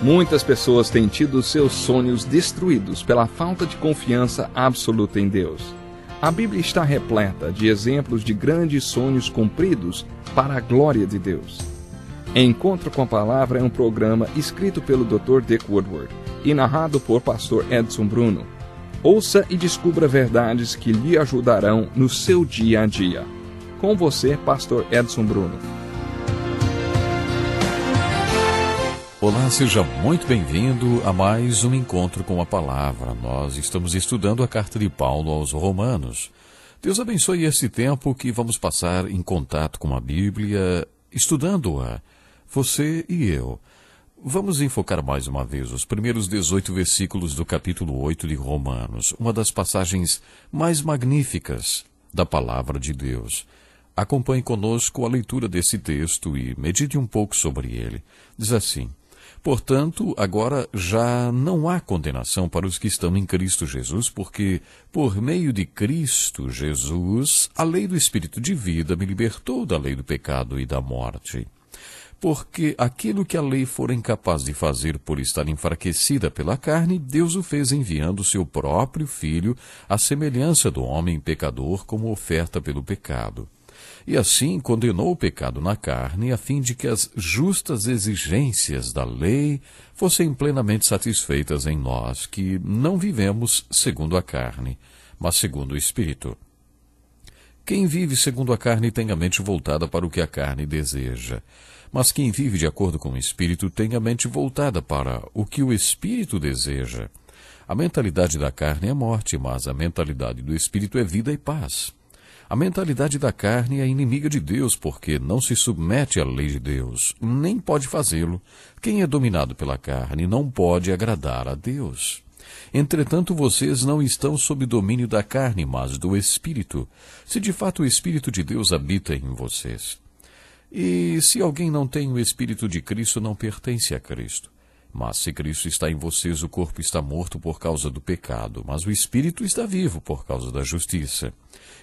Muitas pessoas têm tido seus sonhos destruídos pela falta de confiança absoluta em Deus. A Bíblia está repleta de exemplos de grandes sonhos cumpridos para a glória de Deus. Encontro com a Palavra é um programa escrito pelo Dr. Dick Woodward e narrado por Pastor Edson Bruno. Ouça e descubra verdades que lhe ajudarão no seu dia a dia. Com você, Pastor Edson Bruno. Olá, seja muito bem-vindo a mais um Encontro com a Palavra. Nós estamos estudando a carta de Paulo aos Romanos. Deus abençoe esse tempo que vamos passar em contato com a Bíblia, estudando-a, você e eu. Vamos enfocar mais uma vez os primeiros 18 versículos do capítulo 8 de Romanos, uma das passagens mais magníficas da Palavra de Deus. Acompanhe conosco a leitura desse texto e medite um pouco sobre ele. Diz assim: portanto, agora já não há condenação para os que estão em Cristo Jesus, porque, por meio de Cristo Jesus, a lei do Espírito de vida me libertou da lei do pecado e da morte. Porque aquilo que a lei fora incapaz de fazer por estar enfraquecida pela carne, Deus o fez enviando o seu próprio Filho à semelhança do homem pecador como oferta pelo pecado. E assim condenou o pecado na carne, a fim de que as justas exigências da lei fossem plenamente satisfeitas em nós, que não vivemos segundo a carne, mas segundo o Espírito. Quem vive segundo a carne tem a mente voltada para o que a carne deseja, mas quem vive de acordo com o Espírito tem a mente voltada para o que o Espírito deseja. A mentalidade da carne é morte, mas a mentalidade do Espírito é vida e paz. A mentalidade da carne é inimiga de Deus, porque não se submete à lei de Deus, nem pode fazê-lo. Quem é dominado pela carne não pode agradar a Deus. Entretanto, vocês não estão sob domínio da carne, mas do Espírito, se de fato o Espírito de Deus habita em vocês. E se alguém não tem o Espírito de Cristo, não pertence a Cristo. Mas se Cristo está em vocês, o corpo está morto por causa do pecado, mas o Espírito está vivo por causa da justiça.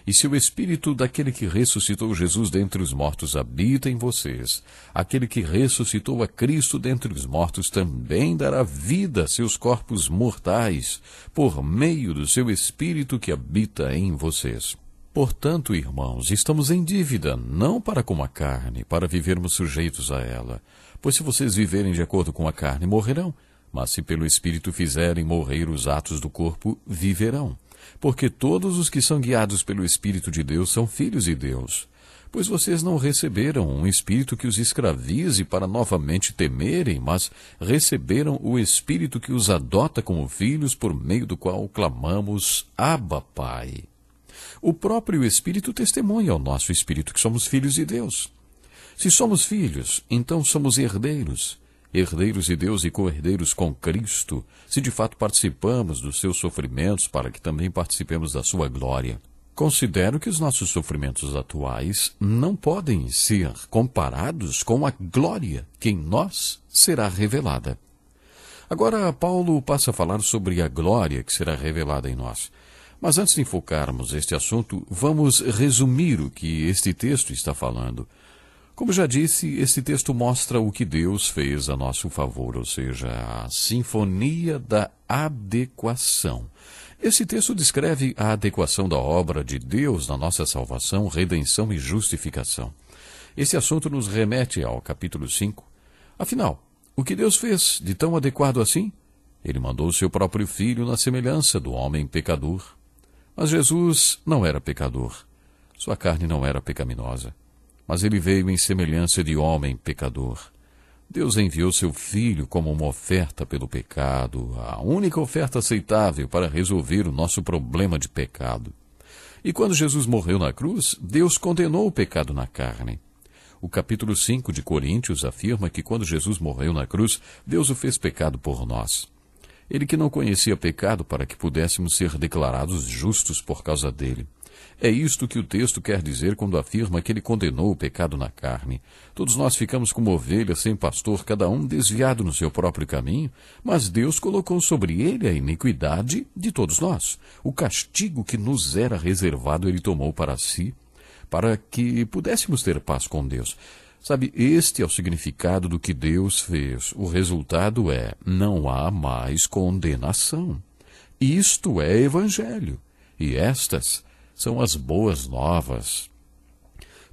E se o Espírito daquele que ressuscitou Jesus dentre os mortos habita em vocês, aquele que ressuscitou a Cristo dentre os mortos também dará vida a seus corpos mortais, por meio do seu Espírito que habita em vocês. Portanto, irmãos, estamos em dívida, não para com a carne, para vivermos sujeitos a ela. Pois se vocês viverem de acordo com a carne, morrerão. Mas se pelo Espírito fizerem morrer os atos do corpo, viverão. Porque todos os que são guiados pelo Espírito de Deus são filhos de Deus. Pois vocês não receberam um espírito que os escravize para novamente temerem, mas receberam o Espírito que os adota como filhos, por meio do qual clamamos, Abba, Pai. O próprio Espírito testemunha ao nosso Espírito que somos filhos de Deus. Se somos filhos, então somos herdeiros, herdeiros de Deus e co-herdeiros com Cristo, se de fato participamos dos seus sofrimentos, para que também participemos da sua glória. Considero que os nossos sofrimentos atuais não podem ser comparados com a glória que em nós será revelada. Agora, Paulo passa a falar sobre a glória que será revelada em nós. Mas antes de enfocarmos este assunto, vamos resumir o que este texto está falando. Como já disse, este texto mostra o que Deus fez a nosso favor, ou seja, a sinfonia da adequação. Esse texto descreve a adequação da obra de Deus na nossa salvação, redenção e justificação. Esse assunto nos remete ao capítulo 5. Afinal, o que Deus fez de tão adequado assim? Ele mandou o seu próprio Filho na semelhança do homem pecador. Mas Jesus não era pecador. Sua carne não era pecaminosa. Mas ele veio em semelhança de homem pecador. Deus enviou seu Filho como uma oferta pelo pecado, a única oferta aceitável para resolver o nosso problema de pecado. E quando Jesus morreu na cruz, Deus condenou o pecado na carne. O capítulo 5 de Coríntios afirma que quando Jesus morreu na cruz, Deus o fez pecado por nós. Ele que não conhecia pecado para que pudéssemos ser declarados justos por causa dele. É isto que o texto quer dizer quando afirma que ele condenou o pecado na carne. Todos nós ficamos como ovelhas sem pastor, cada um desviado no seu próprio caminho, mas Deus colocou sobre ele a iniquidade de todos nós. O castigo que nos era reservado ele tomou para si, para que pudéssemos ter paz com Deus. Sabe, este é o significado do que Deus fez. O resultado é: não há mais condenação. Isto é Evangelho. E estas são as boas novas.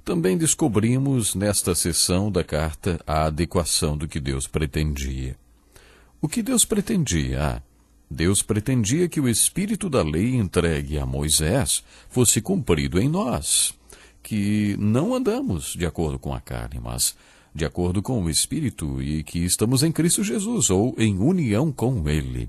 Também descobrimos nesta sessão da carta a adequação do que Deus pretendia. O que Deus pretendia? Deus pretendia que o espírito da lei entregue a Moisés fosse cumprido em nós, que não andamos de acordo com a carne, mas de acordo com o Espírito, e que estamos em Cristo Jesus, ou em união com Ele.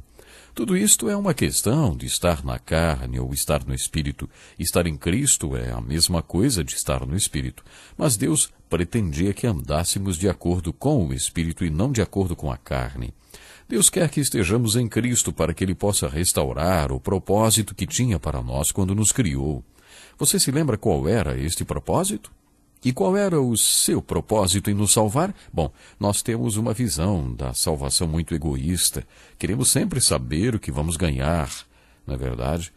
Tudo isto é uma questão de estar na carne ou estar no Espírito. Estar em Cristo é a mesma coisa de estar no Espírito. Mas Deus pretendia que andássemos de acordo com o Espírito e não de acordo com a carne. Deus quer que estejamos em Cristo para que Ele possa restaurar o propósito que tinha para nós quando nos criou. Você se lembra qual era este propósito? E qual era o seu propósito em nos salvar? Bom, nós temos uma visão da salvação muito egoísta. Queremos sempre saber o que vamos ganhar. Não é verdade?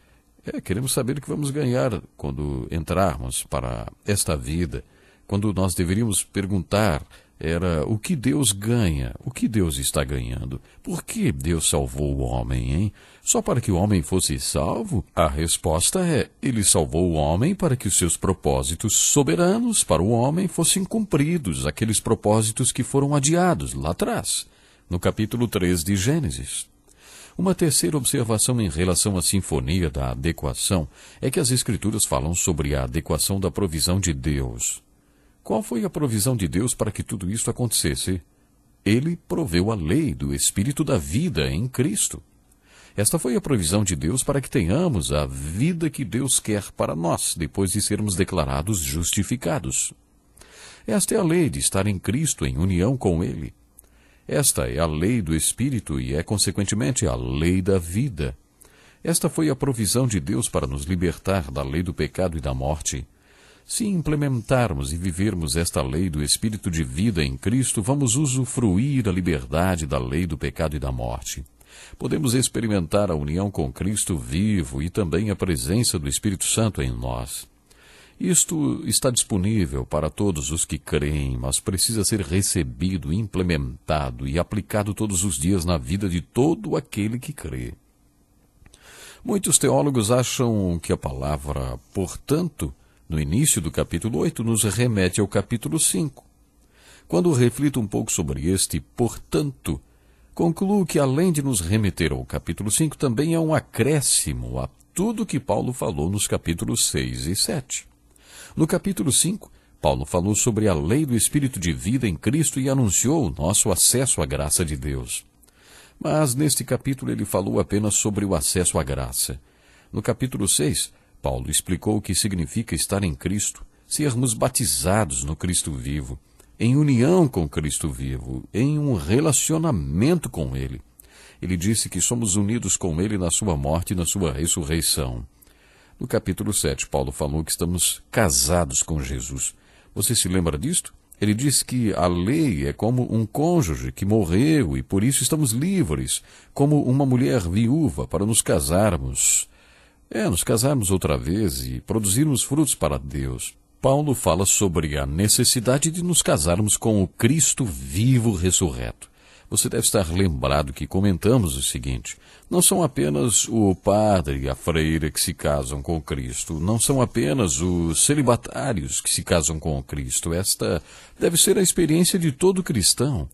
Queremos saber o que vamos ganhar quando entrarmos para esta vida. Quando nós deveríamos perguntar era o que Deus ganha, o que Deus está ganhando. Por que Deus salvou o homem, hein? Só para que o homem fosse salvo? A resposta é: Ele salvou o homem para que os seus propósitos soberanos para o homem fossem cumpridos, aqueles propósitos que foram adiados lá atrás, no capítulo 3 de Gênesis. Uma terceira observação em relação à sinfonia da adequação é que as Escrituras falam sobre a adequação da provisão de Deus. Qual foi a provisão de Deus para que tudo isso acontecesse? Ele proveu a lei do Espírito da vida em Cristo. Esta foi a provisão de Deus para que tenhamos a vida que Deus quer para nós, depois de sermos declarados justificados. Esta é a lei de estar em Cristo, em união com Ele. Esta é a lei do Espírito e é, consequentemente, a lei da vida. Esta foi a provisão de Deus para nos libertar da lei do pecado e da morte. Se implementarmos e vivermos esta lei do Espírito de vida em Cristo, vamos usufruir a liberdade da lei do pecado e da morte. Podemos experimentar a união com Cristo vivo e também a presença do Espírito Santo em nós. Isto está disponível para todos os que creem, mas precisa ser recebido, implementado e aplicado todos os dias na vida de todo aquele que crê. Muitos teólogos acham que a palavra portanto, no início do capítulo 8, nos remete ao capítulo 5. Quando reflito um pouco sobre este portanto, concluo que além de nos remeter ao capítulo 5, também é um acréscimo a tudo que Paulo falou nos capítulos 6 e 7. No capítulo 5, Paulo falou sobre a lei do Espírito de vida em Cristo e anunciou o nosso acesso à graça de Deus. Mas neste capítulo ele falou apenas sobre o acesso à graça. No capítulo 6, Paulo explicou o que significa estar em Cristo, sermos batizados no Cristo vivo, em união com Cristo vivo, em um relacionamento com Ele. Ele disse que somos unidos com Ele na sua morte e na sua ressurreição. No capítulo 7, Paulo falou que estamos casados com Jesus. Você se lembra disto? Ele disse que a lei é como um cônjuge que morreu e por isso estamos livres, como uma mulher viúva, para nos casarmos. Nos casarmos outra vez e produzirmos frutos para Deus. Paulo fala sobre a necessidade de nos casarmos com o Cristo vivo ressurreto. Você deve estar lembrado que comentamos o seguinte: não são apenas o padre e a freira que se casam com Cristo, não são apenas os celibatários que se casam com Cristo. Esta deve ser a experiência de todo cristão.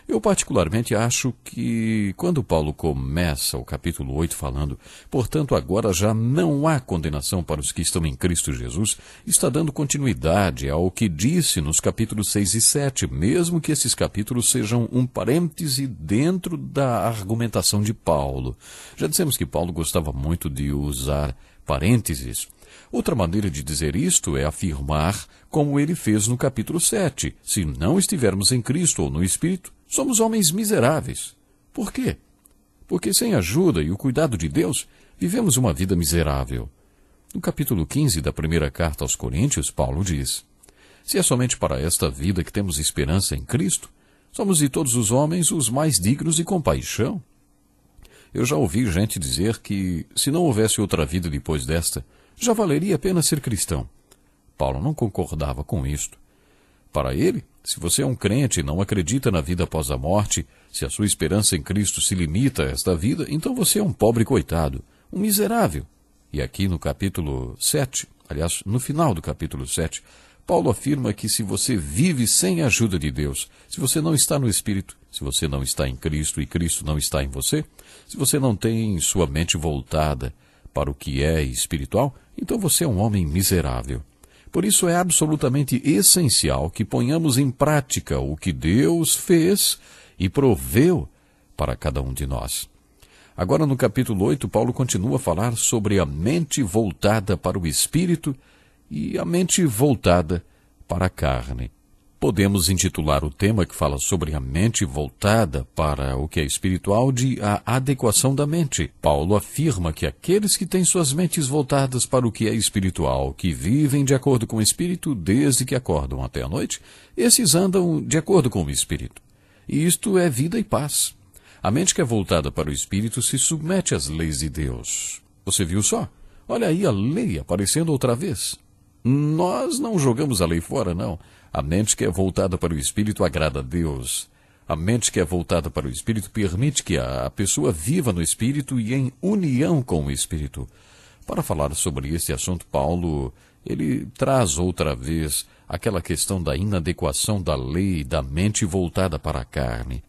Eu particularmente acho que quando Paulo começa o capítulo 8 falando, portanto agora já não há condenação para os que estão em Cristo Jesus, está dando continuidade ao que disse nos capítulos 6 e 7, mesmo que esses capítulos sejam um parêntese dentro da argumentação de Paulo. Já dissemos que Paulo gostava muito de usar parênteses. Outra maneira de dizer isto é afirmar, como ele fez no capítulo 7, se não estivermos em Cristo ou no Espírito, somos homens miseráveis. Por quê? Porque sem a ajuda e o cuidado de Deus, vivemos uma vida miserável. No capítulo 15 da primeira carta aos Coríntios, Paulo diz: se é somente para esta vida que temos esperança em Cristo, somos de todos os homens os mais dignos de compaixão. Eu já ouvi gente dizer que, se não houvesse outra vida depois desta, já valeria a pena ser cristão. Paulo não concordava com isto. Para ele, Se você é um crente e não acredita na vida após a morte, se a sua esperança em Cristo se limita a esta vida, então você é um pobre coitado, um miserável. E aqui no capítulo 7, aliás, no final do capítulo 7, Paulo afirma que se você vive sem a ajuda de Deus, se você não está no Espírito, se você não está em Cristo e Cristo não está em você, se você não tem sua mente voltada para o que é espiritual, então você é um homem miserável. Por isso é absolutamente essencial que ponhamos em prática o que Deus fez e proveu para cada um de nós. Agora no capítulo 8, Paulo continua a falar sobre a mente voltada para o Espírito e a mente voltada para a carne. Podemos intitular o tema que fala sobre a mente voltada para o que é espiritual de a adequação da mente. Paulo afirma que aqueles que têm suas mentes voltadas para o que é espiritual, que vivem de acordo com o Espírito desde que acordam até a noite, esses andam de acordo com o Espírito. E isto é vida e paz. A mente que é voltada para o Espírito se submete às leis de Deus. Você viu só? Olha aí a lei aparecendo outra vez. Nós não jogamos a lei fora, não. A mente que é voltada para o Espírito agrada a Deus. A mente que é voltada para o Espírito permite que a pessoa viva no Espírito e em união com o Espírito. Para falar sobre este assunto, Paulo, ele traz outra vez aquela questão da inadequação da lei da mente voltada para a carne.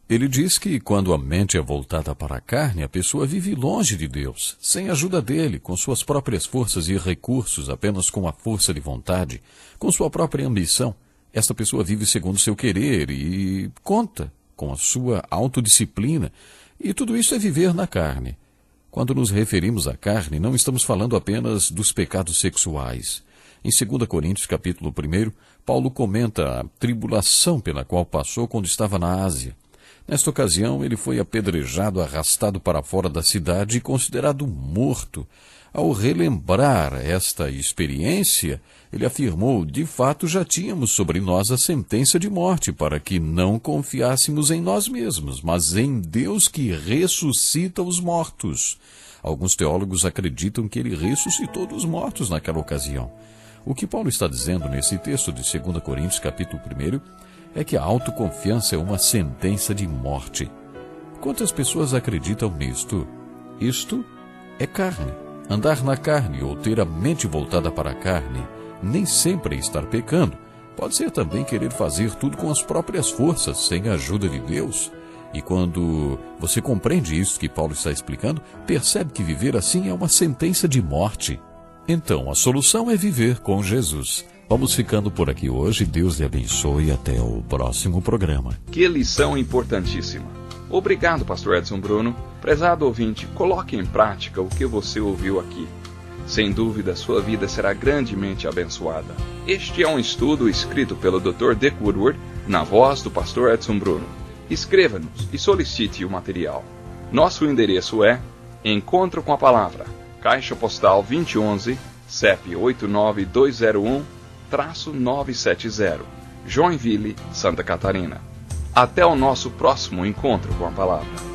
Ele diz que quando a mente é voltada para a carne, a pessoa vive longe de Deus, sem a ajuda dele, com suas próprias forças e recursos, apenas com a força de vontade, com sua própria ambição. Esta pessoa vive segundo seu querer e conta com a sua autodisciplina, e tudo isso é viver na carne. Quando nos referimos à carne, não estamos falando apenas dos pecados sexuais. Em 2 Coríntios, capítulo 1, Paulo comenta a tribulação pela qual passou quando estava na Ásia. Nesta ocasião, ele foi apedrejado, arrastado para fora da cidade e considerado morto. Ao relembrar esta experiência, ele afirmou: de fato já tínhamos sobre nós a sentença de morte, para que não confiássemos em nós mesmos, mas em Deus que ressuscita os mortos. Alguns teólogos acreditam que ele ressuscitou dos mortos naquela ocasião. O que Paulo está dizendo nesse texto de 2 Coríntios, capítulo 1, é que a autoconfiança é uma sentença de morte. Quantas pessoas acreditam nisto? Isto é carne. Andar na carne ou ter a mente voltada para a carne nem sempre é estar pecando. Pode ser também querer fazer tudo com as próprias forças, sem a ajuda de Deus. E quando você compreende isso que Paulo está explicando, percebe que viver assim é uma sentença de morte. Então, a solução é viver com Jesus. Vamos ficando por aqui hoje. Deus lhe abençoe e até o próximo programa. Que lição importantíssima. Obrigado, pastor Edson Bruno. Prezado ouvinte, coloque em prática o que você ouviu aqui. Sem dúvida, sua vida será grandemente abençoada. Este é um estudo escrito pelo Dr. Dick Woodward, na voz do pastor Edson Bruno. Escreva-nos e solicite o material. Nosso endereço é Encontro com a Palavra, Caixa Postal 2011, CEP 89201-970, Joinville, Santa Catarina. Até o nosso próximo encontro com a Palavra.